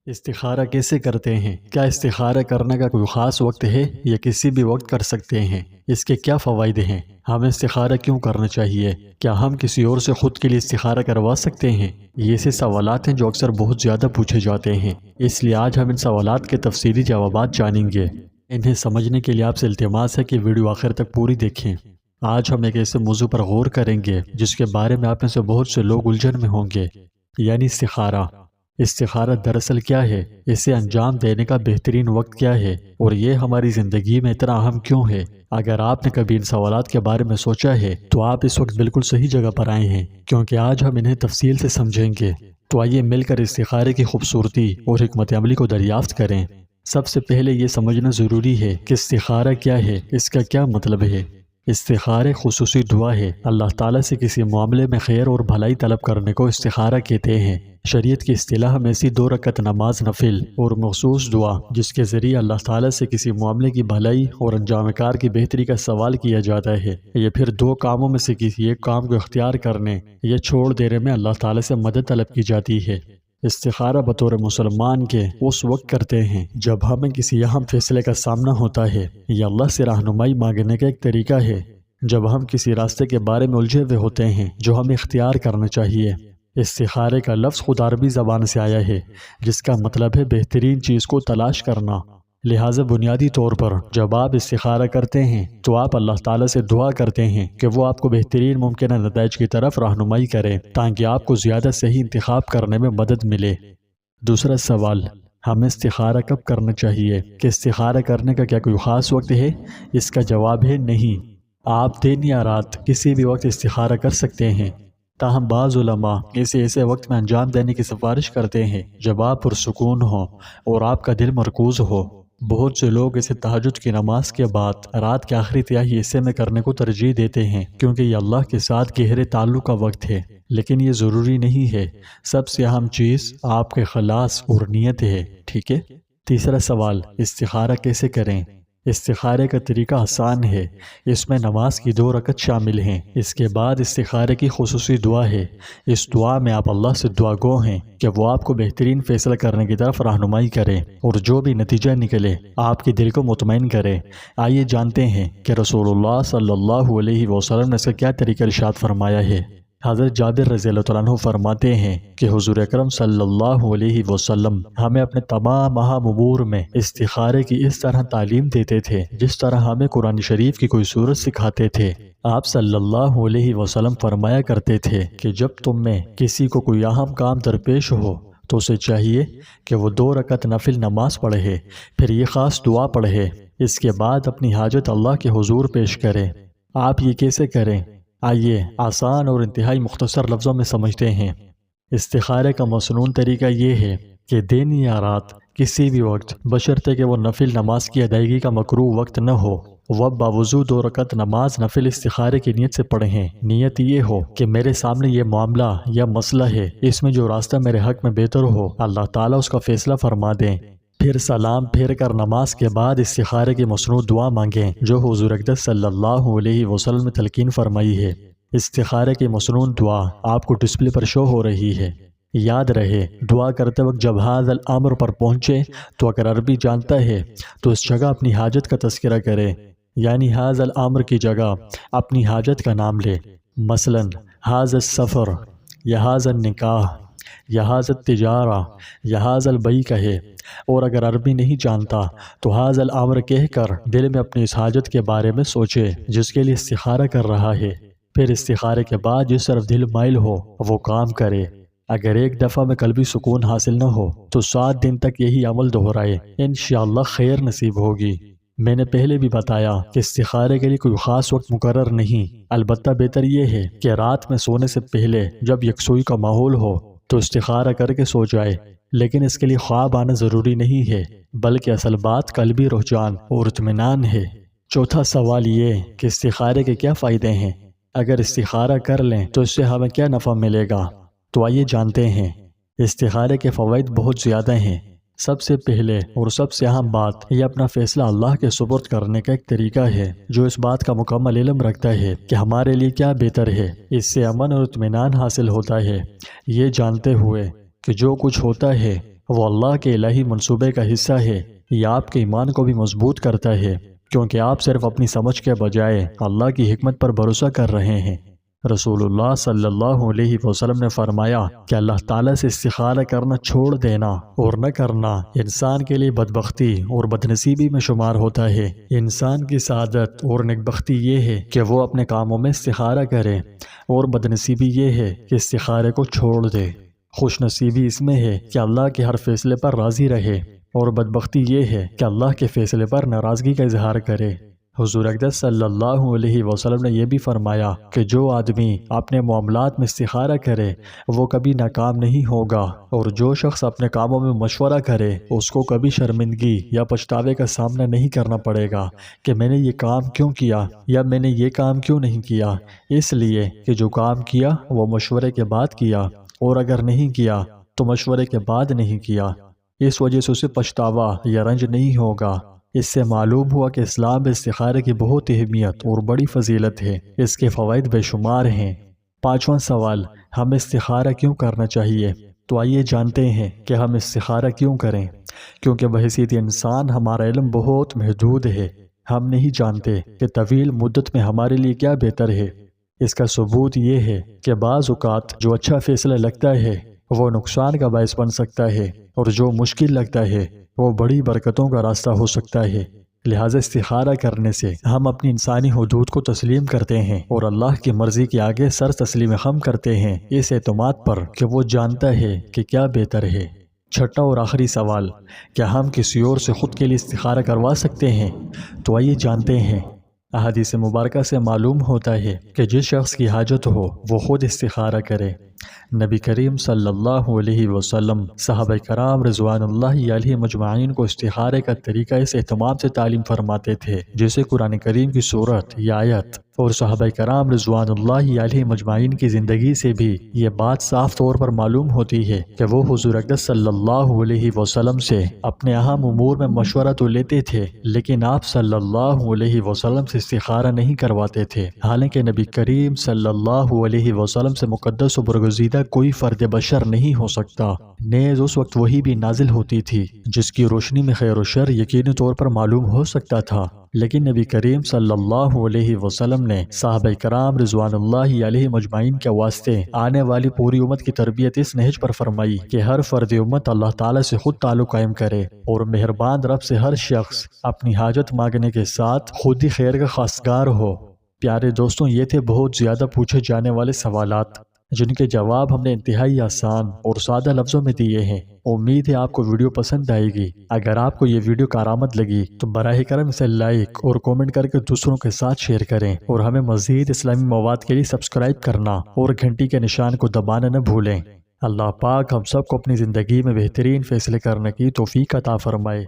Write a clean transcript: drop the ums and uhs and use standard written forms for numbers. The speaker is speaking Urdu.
استخارہ کیسے کرتے ہیں؟ کیا استخارہ کرنے کا کوئی خاص وقت ہے یا کسی بھی وقت کر سکتے ہیں؟ اس کے کیا فوائد ہیں؟ ہمیں استخارہ کیوں کرنا چاہیے؟ کیا ہم کسی اور سے خود کے لیے استخارہ کروا سکتے ہیں؟ یہ ایسے سوالات ہیں جو اکثر بہت زیادہ پوچھے جاتے ہیں، اس لیے آج ہم ان سوالات کے تفصیلی جوابات جانیں گے۔ انہیں سمجھنے کے لیے آپ سے التماس ہے کہ ویڈیو آخر تک پوری دیکھیں۔ آج ہم ایک ایسے موضوع پر غور کریں گے جس کے بارے میں آپ میں سے بہت سے لوگ الجھن میں ہوں گے، یعنی استخارہ۔ استخارہ دراصل کیا ہے؟ اسے انجام دینے کا بہترین وقت کیا ہے؟ اور یہ ہماری زندگی میں اتنا اہم کیوں ہے؟ اگر آپ نے کبھی ان سوالات کے بارے میں سوچا ہے تو آپ اس وقت بالکل صحیح جگہ پر آئے ہیں، کیونکہ آج ہم انہیں تفصیل سے سمجھیں گے۔ تو آئیے مل کر استخارے کی خوبصورتی اور حکمت عملی کو دریافت کریں۔ سب سے پہلے یہ سمجھنا ضروری ہے کہ استخارہ کیا ہے، اس کا کیا مطلب ہے۔ استخارہ خصوصی دعا ہے۔ اللہ تعالیٰ سے کسی معاملے میں خیر اور بھلائی طلب کرنے کو استخارہ کہتے ہیں۔ شریعت کی اصطلاح میں ایسی 2 رکعت نماز نفل اور مخصوص دعا جس کے ذریعے اللہ تعالیٰ سے کسی معاملے کی بھلائی اور انجام کار کی بہتری کا سوال کیا جاتا ہے، یا پھر 2 کاموں میں سے کسی ایک کام کو اختیار کرنے یا چھوڑ دینے میں اللہ تعالیٰ سے مدد طلب کی جاتی ہے۔ استخارہ بطور مسلمان کے اس وقت کرتے ہیں جب ہمیں کسی اہم فیصلے کا سامنا ہوتا ہے، یہ اللہ سے رہنمائی مانگنے کا ایک طریقہ ہے۔ جب ہم کسی راستے کے بارے میں الجھے ہوئے ہوتے ہیں جو ہمیں اختیار کرنا چاہیے۔ استخارے کا لفظ خود عربی زبان سے آیا ہے جس کا مطلب ہے بہترین چیز کو تلاش کرنا۔ لہٰذا بنیادی طور پر جب آپ استخارہ کرتے ہیں تو آپ اللہ تعالیٰ سے دعا کرتے ہیں کہ وہ آپ کو بہترین ممکنہ نتائج کی طرف رہنمائی کرے تاکہ آپ کو زیادہ صحیح انتخاب کرنے میں مدد ملے۔ دوسرا سوال، ہمیں استخارہ کب کرنا چاہیے؟ کہ استخارہ کرنے کا کیا کوئی خاص وقت ہے؟ اس کا جواب ہے نہیں۔ آپ دن یا رات کسی بھی وقت استخارہ کر سکتے ہیں، تاہم بعض علماء اسے ایسے وقت میں انجام دینے کی سفارش کرتے ہیں جب آپ پرسکون ہوں اور آپ کا دل مرکوز ہو۔ بہت سے لوگ اسے تہجد کی نماز کے بعد رات کے آخری تہائی حصے میں کرنے کو ترجیح دیتے ہیں کیونکہ یہ اللہ کے ساتھ گہرے تعلق کا وقت ہے، لیکن یہ ضروری نہیں ہے۔ سب سے اہم چیز آپ کے اخلاص اور نیت ہے، ٹھیک ہے؟ تیسرا سوال، استخارہ کیسے کریں؟ استخارے کا طریقہ آسان ہے۔ اس میں نماز کی 2 رکعت شامل ہیں۔ اس کے بعد استخارے کی خصوصی دعا ہے۔ اس دعا میں آپ اللہ سے دعا گو ہیں کہ وہ آپ کو بہترین فیصلہ کرنے کی طرف رہنمائی کرے اور جو بھی نتیجہ نکلے آپ کے دل کو مطمئن کرے۔ آئیے جانتے ہیں کہ رسول اللہ صلی اللہ علیہ وسلم نے اس کا کیا طریقہ ارشاد فرمایا ہے۔ حضرت جابر رضی اللہ عنہ فرماتے ہیں کہ حضور اکرم صلی اللہ علیہ وسلم ہمیں اپنے تمام اہم امور میں استخارے کی اس طرح تعلیم دیتے تھے جس طرح ہمیں قرآن شریف کی کوئی سورت سکھاتے تھے۔ آپ صلی اللہ علیہ وسلم فرمایا کرتے تھے کہ جب تم میں کسی کو کوئی اہم کام درپیش ہو تو اسے چاہیے کہ وہ 2 رکعت نفل نماز پڑھے، پھر یہ خاص دعا پڑھے، اس کے بعد اپنی حاجت اللہ کے حضور پیش کرے۔ آپ یہ کیسے کریں؟ آئیے آسان اور انتہائی مختصر لفظوں میں سمجھتے ہیں۔ استخارے کا مسنون طریقہ یہ ہے کہ دن یا رات کسی بھی وقت بشرطے کہ وہ نفل نماز کی ادائیگی کا مکروہ وقت نہ ہو، وہ باوضو 2 رکعت نماز نفل استخارے کی نیت سے پڑھیں۔ نیت یہ ہو کہ میرے سامنے یہ معاملہ یا مسئلہ ہے، اس میں جو راستہ میرے حق میں بہتر ہو اللہ تعالیٰ اس کا فیصلہ فرما دیں۔ پھر سلام پھیر کر نماز کے بعد استخارے کی مسنون دعا مانگیں جو حضور اقدس صلی اللہ علیہ وسلم نے تلقین فرمائی ہے۔ استخارے کی مسنون دعا آپ کو ڈسپلے پر شو ہو رہی ہے۔ یاد رہے، دعا کرتے وقت جب حاض الامر پر پہنچے تو اگر عربی جانتا ہے تو اس جگہ اپنی حاجت کا تذکرہ کرے، یعنی حاض الامر کی جگہ اپنی حاجت کا نام لے، مثلا حاض السفر یا حاض النکاح یا حاض التجارہ یا حاض البیع کہے، اور اگر عربی نہیں جانتا تو حاض الامر کہہ کر دل میں اپنی اس حاجت کے بارے میں سوچے جس کے لیے استخارہ کر رہا ہے۔ پھر استخارے کے بعد جس طرف دل مائل ہو وہ کام کرے۔ اگر ایک دفعہ میں قلبی سکون حاصل نہ ہو تو 7 دن تک یہی عمل دہرائے، انشاءاللہ خیر نصیب ہوگی۔ میں نے پہلے بھی بتایا کہ استخارے کے لیے کوئی خاص وقت مقرر نہیں، البتہ بہتر یہ ہے کہ رات میں سونے سے پہلے جب یکسوئی کا ماحول ہو تو استخارہ کر کے سو جائے، لیکن اس کے لیے خواب آنا ضروری نہیں ہے بلکہ اصل بات قلبی رجحان اور اطمینان ہے۔ چوتھا سوال یہ کہ استخارے کے کیا فائدے ہیں؟ اگر استخارہ کر لیں تو اس سے ہمیں کیا نفع ملے گا؟ تو آئیے جانتے ہیں۔ استخارے کے فوائد بہت زیادہ ہیں۔ سب سے پہلے اور سب سے اہم بات، یہ اپنا فیصلہ اللہ کے سپرد کرنے کا ایک طریقہ ہے جو اس بات کا مکمل علم رکھتا ہے کہ ہمارے لیے کیا بہتر ہے۔ اس سے امن اور اطمینان حاصل ہوتا ہے، یہ جانتے ہوئے کہ جو کچھ ہوتا ہے وہ اللہ کے الہی منصوبے کا حصہ ہے۔ یہ آپ کے ایمان کو بھی مضبوط کرتا ہے، کیونکہ آپ صرف اپنی سمجھ کے بجائے اللہ کی حکمت پر بھروسہ کر رہے ہیں۔ رسول اللہ صلی اللہ علیہ وسلم نے فرمایا کہ اللہ تعالیٰ سے استخارہ کرنا چھوڑ دینا اور نہ کرنا انسان کے لیے بدبختی اور بدنصیبی میں شمار ہوتا ہے۔ انسان کی سعادت اور نیکبختی یہ ہے کہ وہ اپنے کاموں میں استخارہ کرے، اور بدنصیبی یہ ہے کہ استخارے کو چھوڑ دے۔ خوش نصیبی اس میں ہے کہ اللہ کے ہر فیصلے پر راضی رہے، اور بدبختی یہ ہے کہ اللہ کے فیصلے پر ناراضگی کا اظہار کرے۔ حضور اقدس صلی اللہ علیہ وسلم نے یہ بھی فرمایا کہ جو آدمی اپنے معاملات میں استخارہ کرے وہ کبھی ناکام نہیں ہوگا، اور جو شخص اپنے کاموں میں مشورہ کرے اس کو کبھی شرمندگی یا پچھتاوے کا سامنا نہیں کرنا پڑے گا کہ میں نے یہ کام کیوں کیا یا میں نے یہ کام کیوں نہیں کیا، اس لیے کہ جو کام کیا وہ مشورے کے بعد کیا، اور اگر نہیں کیا تو مشورے کے بعد نہیں کیا۔ اس وجہ سے اسے پچھتاوا یا رنج نہیں ہوگا۔ اس سے معلوم ہوا کہ اسلام میں استخارے کی بہت اہمیت اور بڑی فضیلت ہے۔ اس کے فوائد بے شمار ہیں۔ پانچواں سوال، ہمیں استخارہ کیوں کرنا چاہیے؟ تو آئیے جانتے ہیں کہ ہم استخارہ کیوں کریں۔ کیونکہ بحیثیت انسان ہمارا علم بہت محدود ہے۔ ہم نہیں جانتے کہ طویل مدت میں ہمارے لیے کیا بہتر ہے۔ اس کا ثبوت یہ ہے کہ بعض اوقات جو اچھا فیصلہ لگتا ہے وہ نقصان کا باعث بن سکتا ہے، اور جو مشکل لگتا ہے وہ بڑی برکتوں کا راستہ ہو سکتا ہے۔ لہٰذا استخارہ کرنے سے ہم اپنی انسانی حدود کو تسلیم کرتے ہیں اور اللہ کی مرضی کے آگے سر تسلیم خم کرتے ہیں، اس اعتماد پر کہ وہ جانتا ہے کہ کیا بہتر ہے۔ چھٹا اور آخری سوال، کیا ہم کسی اور سے خود کے لیے استخارہ کروا سکتے ہیں؟ تو آئیے جانتے ہیں۔ احادیث مبارکہ سے معلوم ہوتا ہے کہ جس شخص کی حاجت ہو وہ خود استخارہ کرے۔ نبی کریم صلی اللہ علیہ وسلم صحابہ کرام رضوان اللہ علیہ مجمعین کو استخارے کا طریقہ اس اہتمام سے تعلیم فرماتے تھے جیسے قرآن کریم کی سورت یا آیت، اور صحابہ کرام رضوان اللہ علیہ مجمعین کی زندگی سے بھی یہ بات صاف طور پر معلوم ہوتی ہے کہ وہ حضور اقدس صلی اللہ علیہ وسلم سے اپنے اہم امور میں مشورہ تو لیتے تھے، لیکن آپ صلی اللہ علیہ وسلم سے استخارہ نہیں کرواتے تھے۔ حالانکہ نبی کریم صلی اللہ علیہ وسلم سے مقدس و برگزیدہ کوئی فرد بشر نہیں ہو سکتا، نیز اس وقت وحی بھی نازل ہوتی تھی جس کی روشنی میں خیر و شر یقینی طور پر معلوم ہو سکتا تھا۔ لیکن نبی کریم صلی اللہ علیہ وسلم نے صحابہ کرام رضوان اللہ علیہ مجمعین کے واسطے آنے والی پوری امت کی تربیت اس نہج پر فرمائی کہ ہر فرد امت اللہ تعالیٰ سے خود تعلق قائم کرے، اور مہربان رب سے ہر شخص اپنی حاجت مانگنے کے ساتھ خود ہی خیر کا خواستگار ہو۔ پیارے دوستوں، یہ تھے بہت زیادہ پوچھے جانے والے سوالات جن کے جواب ہم نے انتہائی آسان اور سادہ لفظوں میں دیے ہیں۔ امید ہے آپ کو ویڈیو پسند آئے گی۔ اگر آپ کو یہ ویڈیو کارآمد لگی تو براہ کرم اسے لائک اور کومنٹ کر کے دوسروں کے ساتھ شیئر کریں، اور ہمیں مزید اسلامی مواد کے لیے سبسکرائب کرنا اور گھنٹی کے نشان کو دبانا نہ بھولیں۔ اللہ پاک ہم سب کو اپنی زندگی میں بہترین فیصلے کرنے کی توفیق عطا فرمائے۔